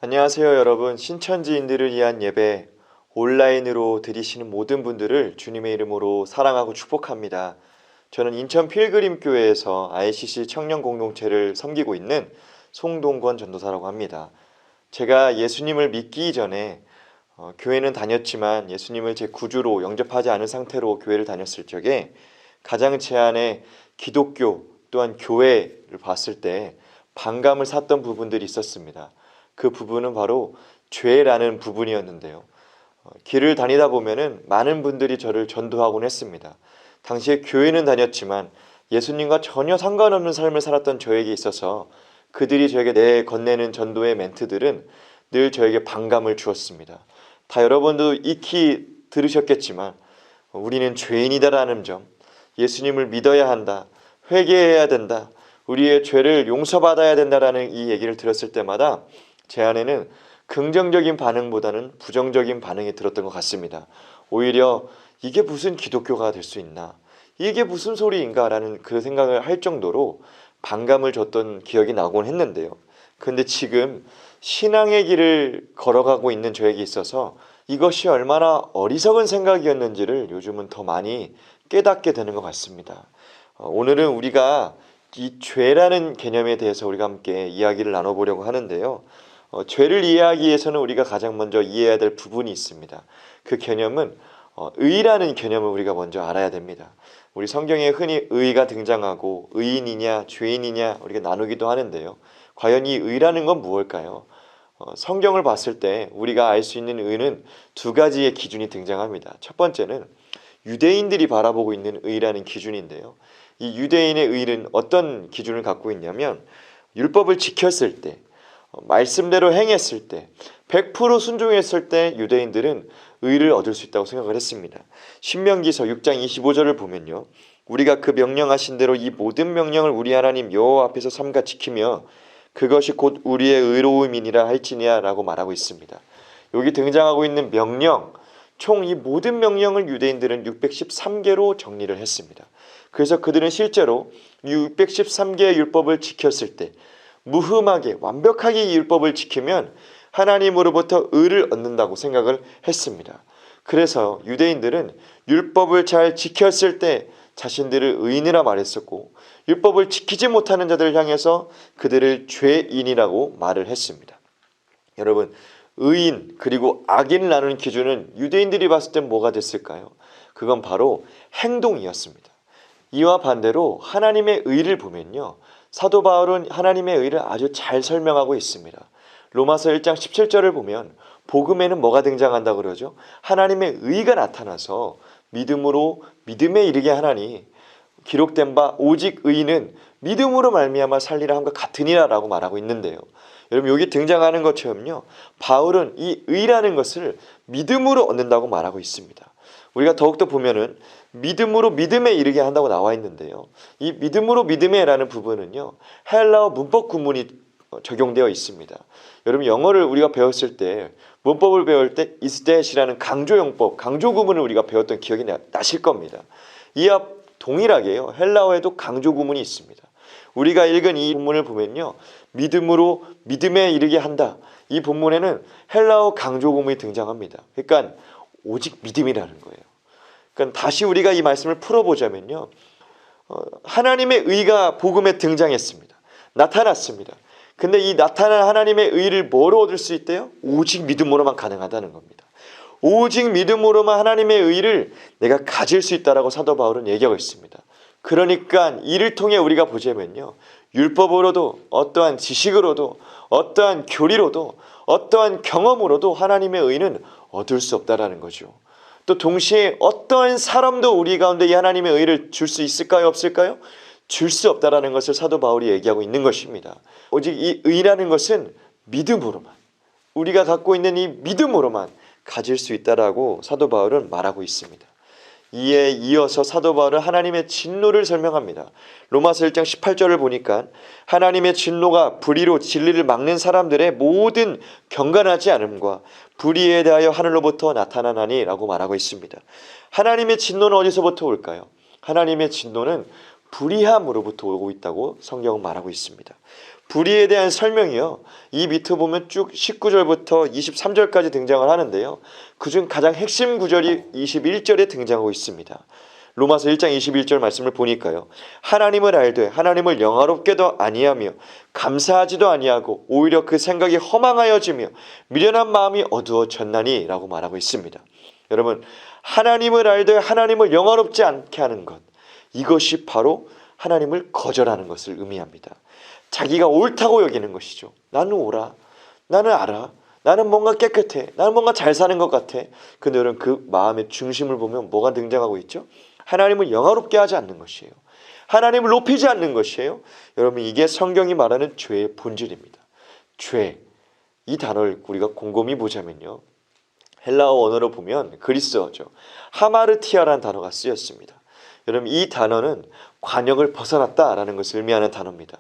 안녕하세요 여러분. 신천지인들을 위한 예배 온라인으로 드리시는 모든 분들을 주님의 이름으로 사랑하고 축복합니다. 저는 인천 필그림교회에서 ICC 청년 공동체를 섬기고 있는 송동건 전도사라고 합니다. 제가 예수님을 믿기 전에 교회는 다녔지만 예수님을 제 구주로 영접하지 않은 상태로 교회를 다녔을 적에 가장 제 안에 기독교 또한 교회를 봤을 때 반감을 샀던 부분들이 있었습니다. 그 부분은 바로 죄라는 부분이었는데요. 길을 다니다 보면은 많은 분들이 저를 전도하곤 했습니다. 당시에 교회는 다녔지만 예수님과 전혀 상관없는 삶을 살았던 저에게 있어서 그들이 저에게 건네는 전도의 멘트들은 늘 저에게 반감을 주었습니다. 다 여러분도 익히 들으셨겠지만 우리는 죄인이다라는 점, 예수님을 믿어야 한다, 회개해야 된다, 우리의 죄를 용서받아야 된다라는 이 얘기를 들었을 때마다 제 안에는 긍정적인 반응보다는 부정적인 반응이 들었던 것 같습니다. 오히려 이게 무슨 기독교가 될 수 있나? 이게 무슨 소리인가? 라는 그 생각을 할 정도로 반감을 줬던 기억이 나곤 했는데요. 근데 지금 신앙의 길을 걸어가고 있는 저에게 있어서 이것이 얼마나 어리석은 생각이었는지를 요즘은 더 많이 깨닫게 되는 것 같습니다. 오늘은 우리가 이 죄라는 개념에 대해서 우리가 함께 이야기를 나눠보려고 하는데요. 죄를 이해하기 위해서는 우리가 가장 먼저 이해해야 될 부분이 있습니다. 그 개념은 의라는 개념을 우리가 먼저 알아야 됩니다. 우리 성경에 흔히 의가 등장하고 의인이냐 죄인이냐 우리가 나누기도 하는데요. 과연 이 의라는 건 무엇일까요? 성경을 봤을 때 우리가 알 수 있는 의는 두 가지의 기준이 등장합니다. 첫 번째는 유대인들이 바라보고 있는 의라는 기준인데요. 이 유대인의 의는 어떤 기준을 갖고 있냐면 율법을 지켰을 때, 말씀대로 행했을 때, 100% 순종했을 때 유대인들은 의를 얻을 수 있다고 생각을 했습니다. 신명기서 6장 25절을 보면요, 우리가 그 명령하신 대로 이 모든 명령을 우리 하나님 여호와 앞에서 삼가 지키며 그것이 곧 우리의 의로움이니라 할지니라 라고 말하고 있습니다. 여기 등장하고 있는 명령, 총 이 모든 명령을 유대인들은 613개로 정리를 했습니다. 그래서 그들은 실제로 이 613개의 율법을 지켰을 때 무흠하게 완벽하게 이 율법을 지키면 하나님으로부터 의를 얻는다고 생각을 했습니다. 그래서 유대인들은 율법을 잘 지켰을 때 자신들을 의인이라 말했었고 율법을 지키지 못하는 자들을 향해서 그들을 죄인이라고 말을 했습니다. 여러분, 의인 그리고 악인을 나누는 기준은 유대인들이 봤을 땐 뭐가 됐을까요? 그건 바로 행동이었습니다. 이와 반대로 하나님의 의를 보면요, 사도 바울은 하나님의 의를 아주 잘 설명하고 있습니다. 로마서 1장 17절을 보면 복음에는 뭐가 등장한다고 그러죠? 하나님의 의가 나타나서 믿음으로 믿음에 이르게 하나니 기록된 바 오직 의인은 믿음으로 말미암아 살리라 함과 같으니라 라고 말하고 있는데요. 여러분, 여기 등장하는 것처럼요, 바울은 이 의라는 것을 믿음으로 얻는다고 말하고 있습니다. 우리가 더욱더 보면은 믿음으로 믿음에 이르게 한다고 나와 있는데요. 이 믿음으로 믿음에라는 부분은요, 헬라어 문법 구문이 적용되어 있습니다. 여러분, 영어를 우리가 배웠을 때 문법을 배울 때 is that이라는 강조용법, 강조 구문을 우리가 배웠던 기억이 나실 겁니다. 이와 동일하게요, 헬라어에도 강조 구문이 있습니다. 우리가 읽은 이 본문을 보면요, 믿음으로 믿음에 이르게 한다. 이 본문에는 헬라어 강조 구문이 등장합니다. 그러니까 오직 믿음이라는 거예요. 그러니까 다시 우리가 이 말씀을 풀어보자면요, 하나님의 의가 복음에 등장했습니다. 나타났습니다. 근데 이 나타난 하나님의 의를 뭐로 얻을 수 있대요? 오직 믿음으로만 가능하다는 겁니다. 오직 믿음으로만 하나님의 의를 내가 가질 수 있다라고 사도 바울은 얘기하고 있습니다. 그러니까 이를 통해 우리가 보자면요, 율법으로도 어떠한 지식으로도 어떠한 교리로도 어떠한 경험으로도 하나님의 의는 얻을 수 없다라는 거죠. 또 동시에 어떠한 사람도 우리 가운데 이 하나님의 의를 줄 수 있을까요? 없을까요? 줄 수 없다라는 것을 사도 바울이 얘기하고 있는 것입니다. 오직 이 의라는 것은 믿음으로만, 우리가 갖고 있는 이 믿음으로만 가질 수 있다라고 사도 바울은 말하고 있습니다. 이에 이어서 사도 바울은 하나님의 진노를 설명합니다. 로마서 1장 18절을 보니까 하나님의 진노가 불의로 진리를 막는 사람들의 모든 경건하지 않음과 불의에 대하여 하늘로부터 나타나나니 라고 말하고 있습니다. 하나님의 진노는 어디서부터 올까요? 하나님의 진노는 불의함으로부터 오고 있다고 성경은 말하고 있습니다. 불의에 대한 설명이요. 이 밑에 보면 쭉 19절부터 23절까지 등장을 하는데요. 그중 가장 핵심 구절이 21절에 등장하고 있습니다. 로마서 1장 21절 말씀을 보니까요. 하나님을 알되 하나님을 영화롭게도 아니하며 감사하지도 아니하고 오히려 그 생각이 허망하여지며 미련한 마음이 어두워졌나니 라고 말하고 있습니다. 여러분, 하나님을 알되 하나님을 영화롭지 않게 하는 것, 이것이 바로 하나님을 거절하는 것을 의미합니다. 자기가 옳다고 여기는 것이죠. 나는 옳아, 나는 알아, 나는 뭔가 깨끗해, 나는 뭔가 잘 사는 것 같아. 근데 여러분, 그 마음의 중심을 보면 뭐가 등장하고 있죠? 하나님을 영화롭게 하지 않는 것이에요. 하나님을 높이지 않는 것이에요. 여러분, 이게 성경이 말하는 죄의 본질입니다. 죄, 이 단어를 우리가 곰곰이 보자면요, 헬라어 언어로 보면 그리스어죠. 하마르티아라는 단어가 쓰였습니다. 여러분, 이 단어는 관역을 벗어났다라는 것을 의미하는 단어입니다.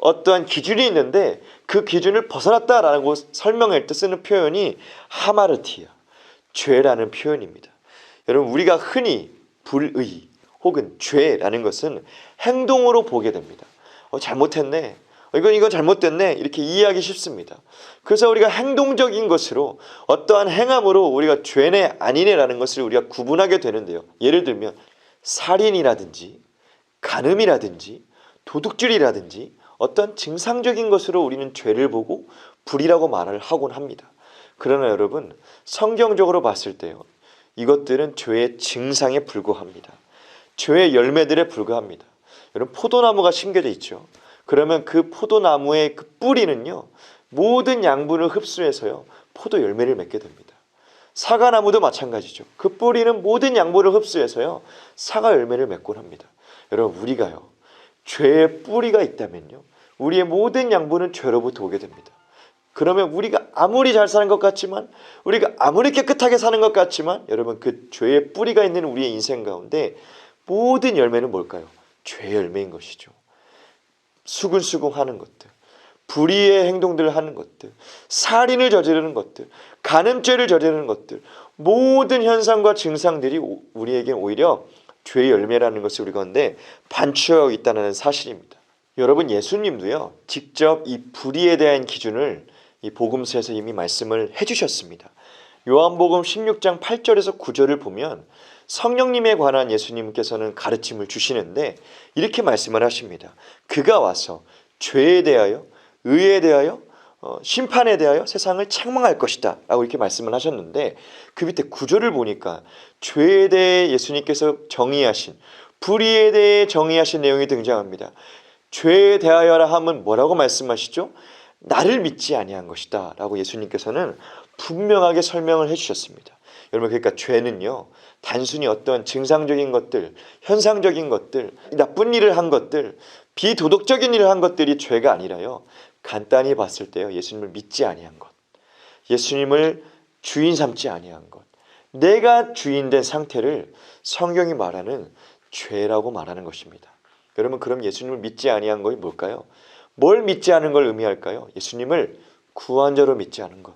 어떠한 기준이 있는데 그 기준을 벗어났다라고 설명할 때 쓰는 표현이 하마르티아, 죄라는 표현입니다. 여러분, 우리가 흔히 불의 혹은 죄라는 것은 행동으로 보게 됩니다. 잘못했네, 이건 잘못됐네, 이렇게 이해하기 쉽습니다. 그래서 우리가 행동적인 것으로, 어떠한 행함으로 우리가 죄네 아니네라는 것을 우리가 구분하게 되는데요. 예를 들면 살인이라든지 간음이라든지 도둑질이라든지 어떤 증상적인 것으로 우리는 죄를 보고 불이라고 말을 하곤 합니다. 그러나 여러분, 성경적으로 봤을 때요, 이것들은 죄의 증상에 불과합니다. 죄의 열매들에 불과합니다. 여러분, 포도나무가 심겨져 있죠. 그러면 그 포도나무의 그 뿌리는요, 모든 양분을 흡수해서요, 포도 열매를 맺게 됩니다. 사과나무도 마찬가지죠. 그 뿌리는 모든 양분을 흡수해서요, 사과 열매를 맺곤 합니다. 여러분, 우리가요, 죄의 뿌리가 있다면요, 우리의 모든 양분은 죄로부터 오게 됩니다. 그러면 우리가 아무리 잘 사는 것 같지만, 우리가 아무리 깨끗하게 사는 것 같지만, 여러분, 그 죄의 뿌리가 있는 우리의 인생 가운데 모든 열매는 뭘까요? 죄의 열매인 것이죠. 수근수근 하는 것들, 불의의 행동들을 하는 것들, 살인을 저지르는 것들, 간음죄를 저지르는 것들, 모든 현상과 증상들이 우리에게 오히려 죄의 열매라는 것을 우리 가운데 반추하고 있다는 사실입니다. 여러분, 예수님도요, 직접 이 불의에 대한 기준을 이 복음서에서 이미 말씀을 해주셨습니다. 요한복음 16장 8절에서 9절을 보면 성령님에 관한 예수님께서는 가르침을 주시는데 이렇게 말씀을 하십니다. 그가 와서 죄에 대하여, 의에 대하여, 심판에 대하여 세상을 책망할 것이다 라고 이렇게 말씀을 하셨는데, 그 밑에 9절을 보니까 죄에 대해 예수님께서 정의하신, 불의에 대해 정의하신 내용이 등장합니다. 죄에 대하여라 하면 뭐라고 말씀하시죠? 나를 믿지 아니한 것이다 라고 예수님께서는 분명하게 설명을 해주셨습니다. 여러분, 그러니까 죄는요, 단순히 어떤 증상적인 것들, 현상적인 것들, 나쁜 일을 한 것들, 비도덕적인 일을 한 것들이 죄가 아니라요, 간단히 봤을 때요, 예수님을 믿지 아니한 것, 예수님을 주인 삼지 아니한 것, 내가 주인된 상태를 성경이 말하는 죄라고 말하는 것입니다. 여러분, 그럼 예수님을 믿지 아니한 것이 뭘까요? 뭘 믿지 않은 걸 의미할까요? 예수님을 구원자로 믿지 않은 것,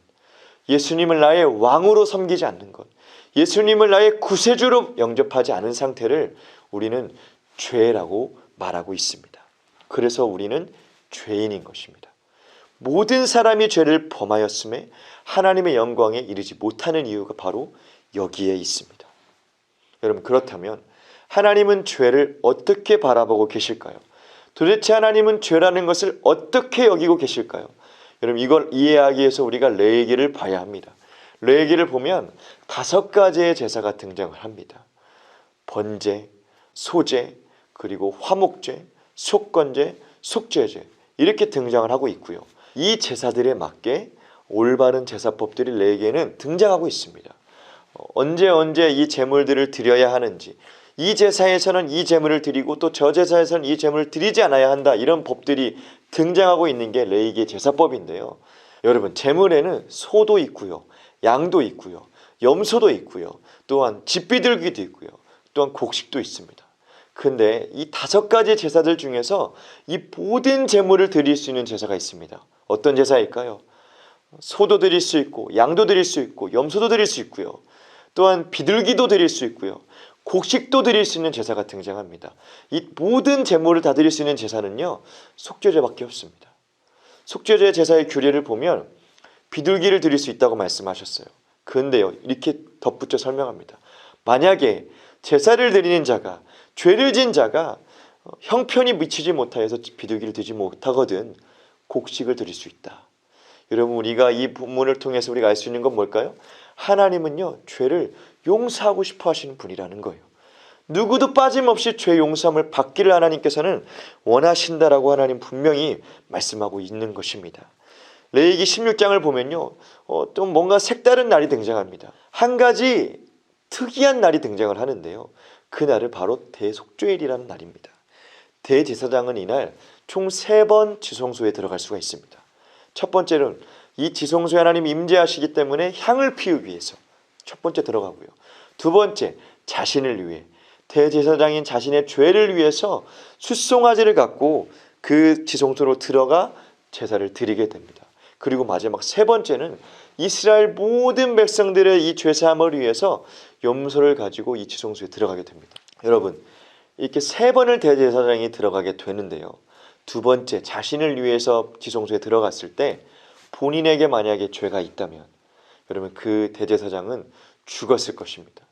예수님을 나의 왕으로 섬기지 않는 것, 예수님을 나의 구세주로 영접하지 않은 상태를 우리는 죄라고 말하고 있습니다. 그래서 우리는 죄인인 것입니다. 모든 사람이 죄를 범하였음에 하나님의 영광에 이르지 못하는 이유가 바로 여기에 있습니다. 여러분, 그렇다면 하나님은 죄를 어떻게 바라보고 계실까요? 도대체 하나님은 죄라는 것을 어떻게 여기고 계실까요? 여러분, 이걸 이해하기 위해서 우리가 레위기를 봐야 합니다. 레위기를 보면 5가지의 제사가 등장을 합니다. 번제, 소제, 그리고 화목제, 속건제, 속죄제, 이렇게 등장을 하고 있고요. 이 제사들에 맞게 올바른 제사법들이 레위기에는 등장하고 있습니다. 언제 이 제물들을 드려야 하는지, 이 제사에서는 이 제물을 드리고 또 저 제사에서는 이 제물을 드리지 않아야 한다, 이런 법들이 등장하고 있는 게 레위기의 제사법인데요. 여러분, 제물에는 소도 있고요, 양도 있고요, 염소도 있고요, 또한 집비둘기도 있고요, 또한 곡식도 있습니다. 근데 이 5가지 제사들 중에서 이 모든 제물을 드릴 수 있는 제사가 있습니다. 어떤 제사일까요? 소도 드릴 수 있고, 양도 드릴 수 있고, 염소도 드릴 수 있고요, 또한 비둘기도 드릴 수 있고요, 곡식도 드릴 수 있는 제사가 등장합니다. 이 모든 제물을 다 드릴 수 있는 제사는요, 속죄제밖에 없습니다. 속죄제 제사의 규례를 보면 비둘기를 드릴 수 있다고 말씀하셨어요. 그런데요, 이렇게 덧붙여 설명합니다. 만약에 제사를 드리는 자가, 죄를 지은 자가 형편이 미치지 못하여서 비둘기를 드리지 못하거든 곡식을 드릴 수 있다. 여러분, 우리가 이 본문을 통해서 우리가 알 수 있는 건 뭘까요? 하나님은요, 죄를 용서하고 싶어 하시는 분이라는 거예요. 누구도 빠짐없이 죄 용서함을 받기를 하나님께서는 원하신다라고 하나님 분명히 말씀하고 있는 것입니다. 레위기 16장을 보면요, 또 뭔가 색다른 날이 등장합니다. 한 가지 특이한 날이 등장을 하는데요, 그날은 바로 대속죄일이라는 날입니다. 대제사장은 이날 총 3번 지성소에 들어갈 수가 있습니다. 첫 번째는 이 지성소에 하나님 임재하시기 때문에 향을 피우기 위해서 첫 번째 들어가고요. 두 번째, 자신을 위해, 대제사장인 자신의 죄를 위해서 숫송아지를 갖고 그 지성소로 들어가 제사를 드리게 됩니다. 그리고 마지막 3번째는 이스라엘 모든 백성들의 이 죄사함을 위해서 염소를 가지고 이 지성소에 들어가게 됩니다. 여러분, 이렇게 3번을 대제사장이 들어가게 되는데요, 두 번째, 자신을 위해서 지성소에 들어갔을 때 본인에게 만약에 죄가 있다면 여러분, 그 대제사장은 죽었을 것입니다.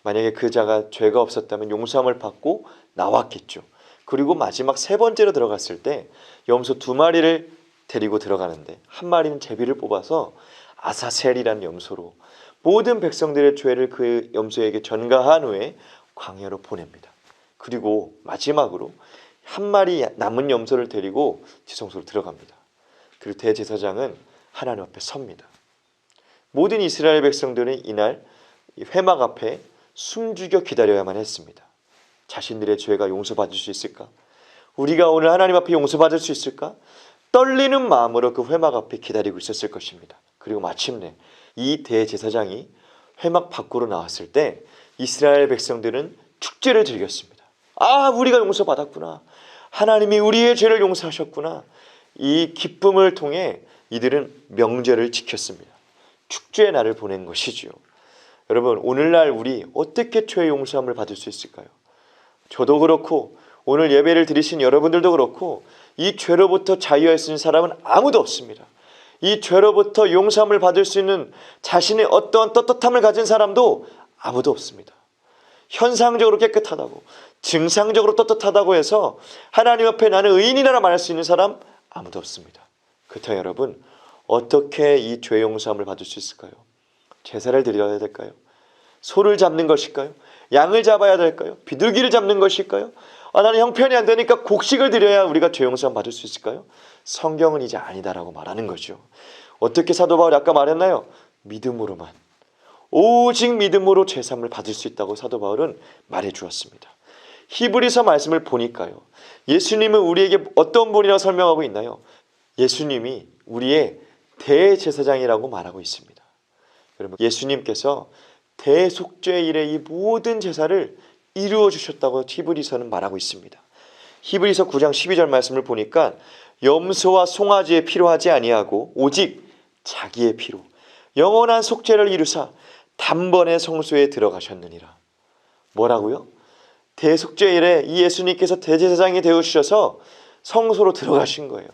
만약에 그 자가 죄가 없었다면 용서함을 받고 나왔겠죠. 그리고 마지막 3번째로 들어갔을 때 염소 2마리를 데리고 들어가는데 한 마리는 제비를 뽑아서 아사셀이라는 염소로 모든 백성들의 죄를 그 염소에게 전가한 후에 광야로 보냅니다. 그리고 마지막으로 한 마리 남은 염소를 데리고 지성소로 들어갑니다. 그리고 대제사장은 하나님 앞에 섭니다. 모든 이스라엘 백성들은 이날 회막 앞에 숨죽여 기다려야만 했습니다. 자신들의 죄가 용서받을 수 있을까? 우리가 오늘 하나님 앞에 용서받을 수 있을까? 떨리는 마음으로 그 회막 앞에 기다리고 있었을 것입니다. 그리고 마침내 이 대제사장이 회막 밖으로 나왔을 때 이스라엘 백성들은 축제를 즐겼습니다. 아, 우리가 용서받았구나. 하나님이 우리의 죄를 용서하셨구나. 이 기쁨을 통해 이들은 명절을 지켰습니다. 축제의 날을 보낸 것이지요. 여러분, 오늘날 우리 어떻게 죄 용서함을 받을 수 있을까요? 저도 그렇고 오늘 예배를 드리신 여러분들도 그렇고 이 죄로부터 자유할 수 있는 사람은 아무도 없습니다. 이 죄로부터 용서함을 받을 수 있는 자신의 어떠한 떳떳함을 가진 사람도 아무도 없습니다. 현상적으로 깨끗하다고, 증상적으로 떳떳하다고 해서 하나님 앞에 나는 의인이라고 말할 수 있는 사람 아무도 없습니다. 그렇다면 여러분, 어떻게 이 죄 용서함을 받을 수 있을까요? 제사를 드려야 될까요? 소를 잡는 것일까요? 양을 잡아야 될까요? 비둘기를 잡는 것일까요? 나는 형편이 안 되니까 곡식을 드려야 우리가 죄 용서함 받을 수 있을까요? 성경은 이제 아니다라고 말하는 거죠. 어떻게 사도 바울이 아까 말했나요? 믿음으로만, 오직 믿음으로 죄사함을 받을 수 있다고 사도 바울은 말해 주었습니다. 히브리서 말씀을 보니까요, 예수님은 우리에게 어떤 분이라고 설명하고 있나요? 예수님이 우리의 대제사장이라고 말하고 있습니다. 여러분, 예수님께서 대속죄일의 이 모든 제사를 이루어 주셨다고 히브리서는 말하고 있습니다. 히브리서 9장 12절 말씀을 보니까 염소와 송아지의 피로 하지 아니하고 오직 자기의 피로 영원한 속죄를 이루사 단번에 성소에 들어가셨느니라. 뭐라고요? 대속죄일에 이 예수님께서 대제사장이 되어주셔서 성소로 들어가신 거예요.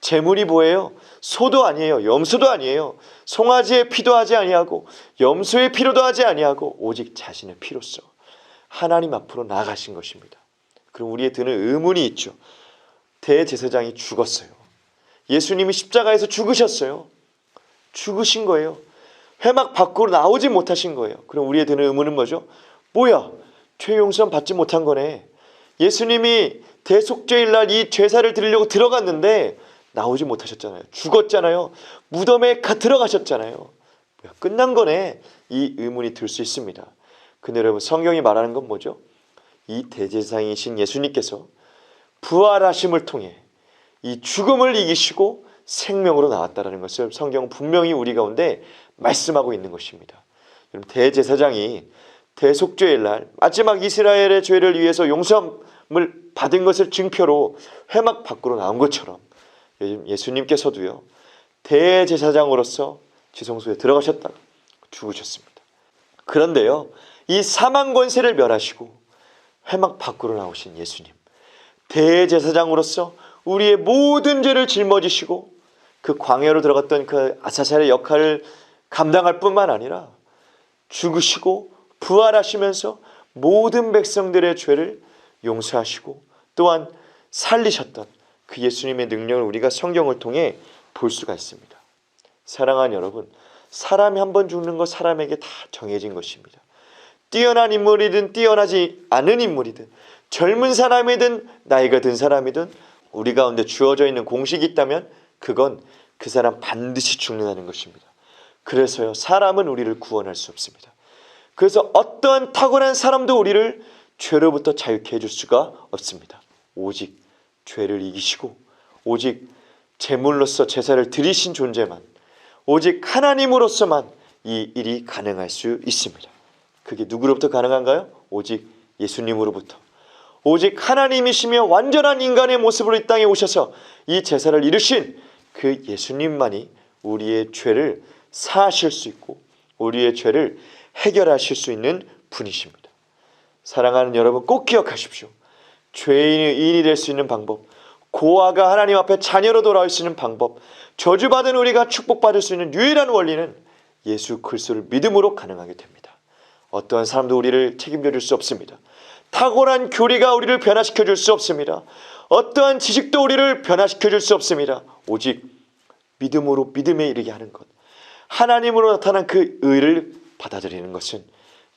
제물이 뭐예요? 소도 아니에요. 염소도 아니에요. 송아지의 피도 하지 아니하고 염소의 피로도 하지 아니하고 오직 자신의 피로써 하나님 앞으로 나아가신 것입니다. 그럼 우리의 드는 의문이 있죠. 대제사장이 죽었어요. 예수님이 십자가에서 죽으셨어요. 죽으신 거예요. 회막 밖으로 나오지 못하신 거예요. 그럼 우리의 드는 의문은 뭐죠? 뭐야? 죄 용서는 받지 못한 거네. 예수님이 대속죄일 날 이 제사를 드리려고 들어갔는데 나오지 못하셨잖아요. 죽었잖아요. 무덤에 들어가셨잖아요. 뭐야, 끝난 거네. 이 의문이 들 수 있습니다. 근데 여러분, 성경이 말하는 건 뭐죠? 이 대제사장이신 예수님께서 부활하심을 통해 이 죽음을 이기시고 생명으로 나왔다는 것을 성경은 분명히 우리 가운데 말씀하고 있는 것입니다. 여러분, 대제사장이 대속죄일 날 마지막 이스라엘의 죄를 위해서 용서함을 받은 것을 증표로 회막 밖으로 나온 것처럼 예수님께서도요, 대제사장으로서 지성소에 들어가셨다가 죽으셨습니다. 그런데요, 이 사망 권세를 멸하시고 회막 밖으로 나오신 예수님, 대제사장으로서 우리의 모든 죄를 짊어지시고 그 광야로 들어갔던 그 아사살의 역할을 감당할 뿐만 아니라 죽으시고 부활하시면서 모든 백성들의 죄를 용서하시고 또한 살리셨던 그 예수님의 능력을 우리가 성경을 통해 볼 수가 있습니다. 사랑하는 여러분, 사람이 한 번 죽는 것 사람에게 다 정해진 것입니다. 뛰어난 인물이든 뛰어나지 않은 인물이든 젊은 사람이든 나이가 든 사람이든 우리 가운데 주어져 있는 공식이 있다면 그건 그 사람 반드시 죽는다는 것입니다. 그래서요, 사람은 우리를 구원할 수 없습니다. 그래서 어떠한 탁월한 사람도 우리를 죄로부터 자유케 해줄 수가 없습니다. 오직 죄를 이기시고 오직 제물로서 제사를 드리신 존재만, 오직 하나님으로서만 이 일이 가능할 수 있습니다. 그게 누구로부터 가능한가요? 오직 예수님으로부터. 오직 하나님이시며 완전한 인간의 모습으로 이 땅에 오셔서 이 제사를 이루신 그 예수님만이 우리의 죄를 사하실 수 있고 우리의 죄를 해결하실 수 있는 분이십니다. 사랑하는 여러분, 꼭 기억하십시오. 죄인이 될 수 있는 방법, 고아가 하나님 앞에 자녀로 돌아올 수 있는 방법, 저주받은 우리가 축복받을 수 있는 유일한 원리는 예수 그리스도를 믿음으로 가능하게 됩니다. 어떠한 사람도 우리를 책임져 줄 수 없습니다. 탁월한 교리가 우리를 변화시켜 줄 수 없습니다. 어떠한 지식도 우리를 변화시켜 줄 수 없습니다. 오직 믿음으로 믿음에 이르게 하는 것, 하나님으로 나타난 그 의를 받아들이는 것은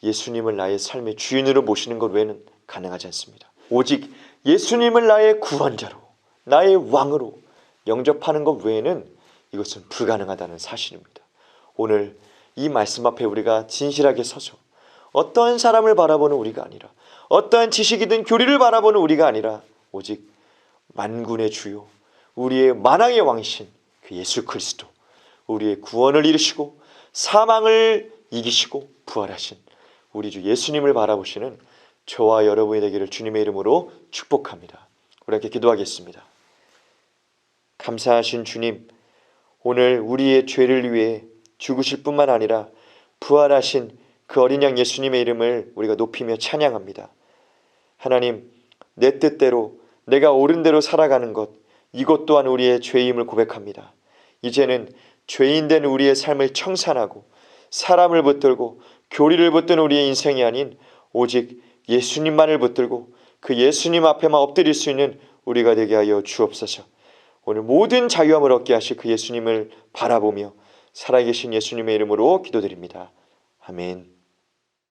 예수님을 나의 삶의 주인으로 모시는 것 외에는 가능하지 않습니다. 오직 예수님을 나의 구원자로, 나의 왕으로 영접하는 것 외에는 이것은 불가능하다는 사실입니다. 오늘 이 말씀 앞에 우리가 진실하게 서서 어떠한 사람을 바라보는 우리가 아니라, 어떠한 지식이든 교리를 바라보는 우리가 아니라 오직 만군의 주요, 우리의 만왕의 왕이신 그 예수 그리스도, 우리의 구원을 이루시고 사망을 이기시고 부활하신 우리 주 예수님을 바라보시는 저와 여러분이 되기를 주님의 이름으로 축복합니다. 우리 함께 기도하겠습니다. 감사하신 주님, 오늘 우리의 죄를 위해 죽으실 뿐만 아니라 부활하신 그 어린 양 예수님의 이름을 우리가 높이며 찬양합니다. 하나님, 내 뜻대로 내가 옳은 대로 살아가는 것, 이것 또한 우리의 죄임을 고백합니다. 이제는 죄인된 우리의 삶을 청산하고 사람을 붙들고 교리를 붙든 우리의 인생이 아닌 오직 예수님만을 붙들고 그 예수님 앞에만 엎드릴 수 있는 우리가 되게 하여 주옵소서. 오늘 모든 자유함을 얻게 하실 그 예수님을 바라보며 살아계신 예수님의 이름으로 기도드립니다. 아멘.